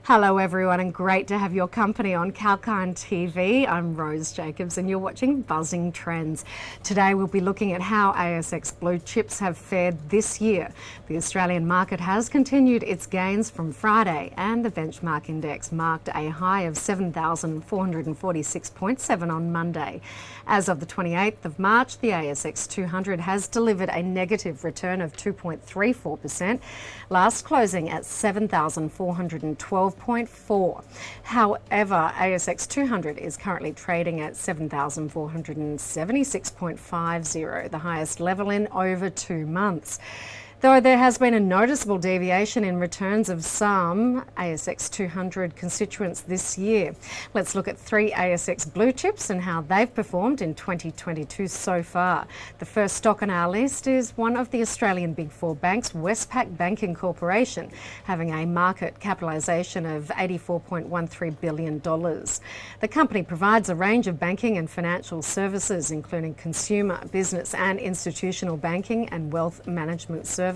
Hello everyone, and great to have your company on Kalkine TV. I'm Rose Jacobs and you're watching Buzzing Trends. Today we'll be looking at how ASX blue chips have fared this year. The Australian market has continued its gains from Friday and the benchmark index marked a high of 7,446.7 on Monday. As of the 28th of March, the ASX 200 has delivered a negative return of 2.34%, last closing at 7,412.4. However, ASX 200 is currently trading at 7,476.50, the highest level in over 2 months. Though there has been a noticeable deviation in returns of some ASX 200 constituents this year. Let's look at 3 ASX blue chips and how they've performed in 2022 so far. The first stock on our list is one of the Australian Big Four banks, Westpac Banking Corporation, having a market capitalisation of $84.13 billion. The company provides a range of banking and financial services, including consumer, business and institutional banking and wealth management services.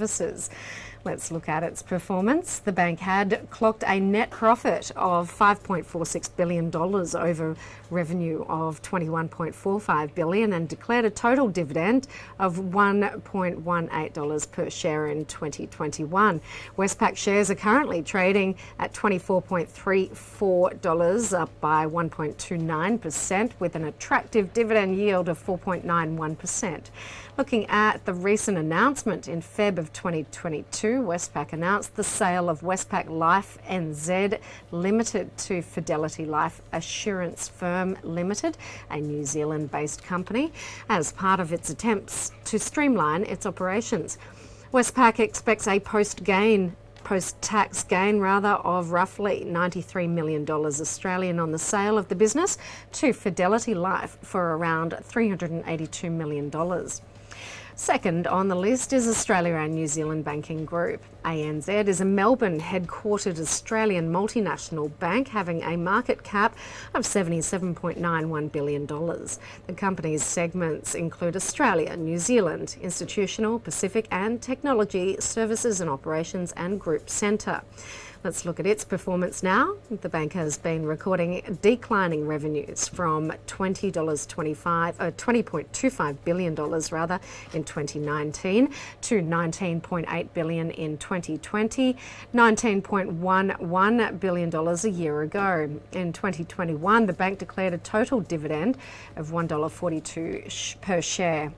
Let's look at its performance. The bank had clocked a net profit of $5.46 billion over revenue of $21.45 billion and declared a total dividend of $1.18 per share in 2021. Westpac shares are currently trading at $24.34, up by 1.29%, with an attractive dividend yield of 4.91%. Looking at the recent announcement in Feb of 2022, Westpac announced the sale of Westpac Life NZ Limited to Fidelity Life Assurance Firm Limited, a New Zealand-based company, as part of its attempts to streamline its operations. Westpac expects a post-tax gain of roughly $93 million Australian on the sale of the business to Fidelity Life for around $382 million. Second on the list is Australia and New Zealand Banking Group. ANZ is a Melbourne-headquartered Australian multinational bank having a market cap of $77.91 billion. The company's segments include Australia, New Zealand, Institutional, Pacific and Technology Services and Operations and Group Centre. Let's look at its performance now. The bank has been recording declining revenues from $20.25 billion in 2019 to $19.8 billion in 2020, $19.11 billion a year ago. In 2021, the bank declared a total dividend of $1.42 per share.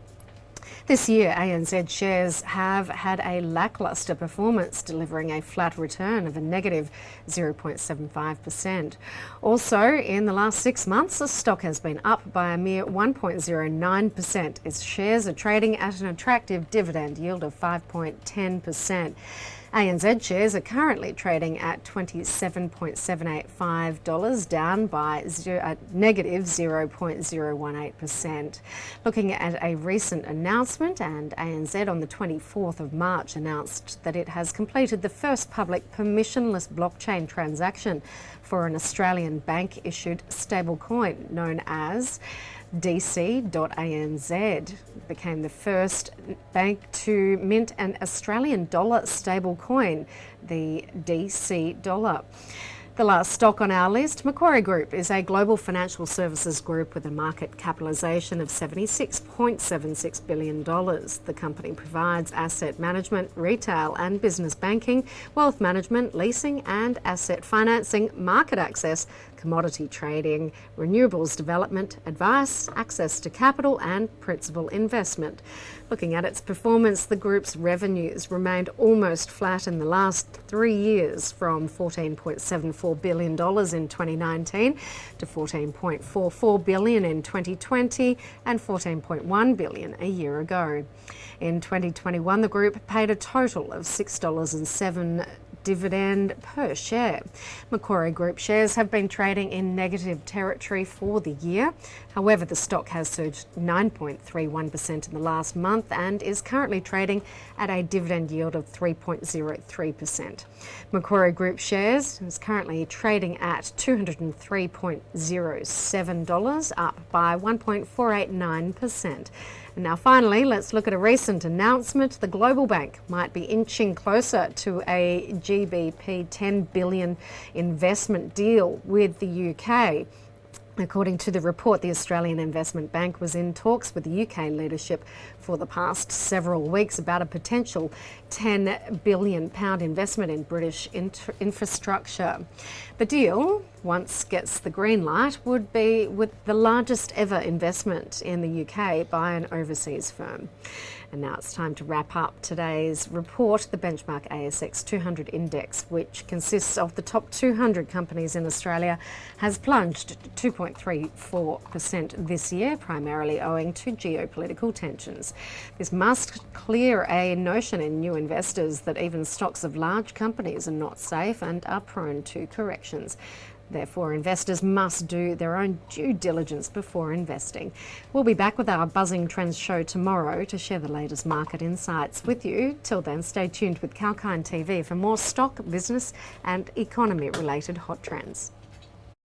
This year, ANZ shares have had a lacklustre performance, delivering a flat return of a negative 0.75%. Also, in the last 6 months, the stock has been up by a mere 1.09%. Its shares are trading at an attractive dividend yield of 5.10%. ANZ shares are currently trading at $27.785, down by negative 0.018%. Looking at a recent announcement, and ANZ on the 24th of March announced that it has completed the first public permissionless blockchain transaction for an Australian bank-issued stablecoin known as DC.ANZ. Became the first bank to mint an Australian dollar stable coin, the DC dollar. The last stock on our list, Macquarie Group, is a global financial services group with a market capitalisation of $76.76 billion. The company provides asset management, retail and business banking, wealth management, leasing and asset financing, market access, commodity trading, renewables development, advice, access to capital and principal investment. Looking at its performance, the group's revenues remained almost flat in the last 3 years, from $14.74 billion in 2019 to $14.44 billion in 2020 and $14.1 billion a year ago. In 2021, the group paid a total of $6.07 dividend per share. Macquarie Group shares have been trading in negative territory for the year. However, the stock has surged 9.31% in the last month and is currently trading at a dividend yield of 3.03%. Macquarie Group shares is currently trading at $203.07, up by 1.489%. And now finally, let's look at a recent announcement. The Global Bank might be inching closer to a GBP 10 billion investment deal with the UK. According to the report, the Australian Investment Bank was in talks with the UK leadership for the past several weeks about a potential £10 billion investment in British infrastructure. The deal, once gets the green light, would be with the largest ever investment in the UK by an overseas firm. And now it's time to wrap up today's report. The benchmark ASX 200 index, which consists of the top 200 companies in Australia, has plunged 2.34% this year, primarily owing to geopolitical tensions. This must clear a notion in new investors that even stocks of large companies are not safe and are prone to corrections. Therefore, investors must do their own due diligence before investing. We'll be back with our Buzzing Trends show tomorrow to share the latest market insights with you. Till then, stay tuned with Kalkine TV for more stock, business and economy-related hot trends.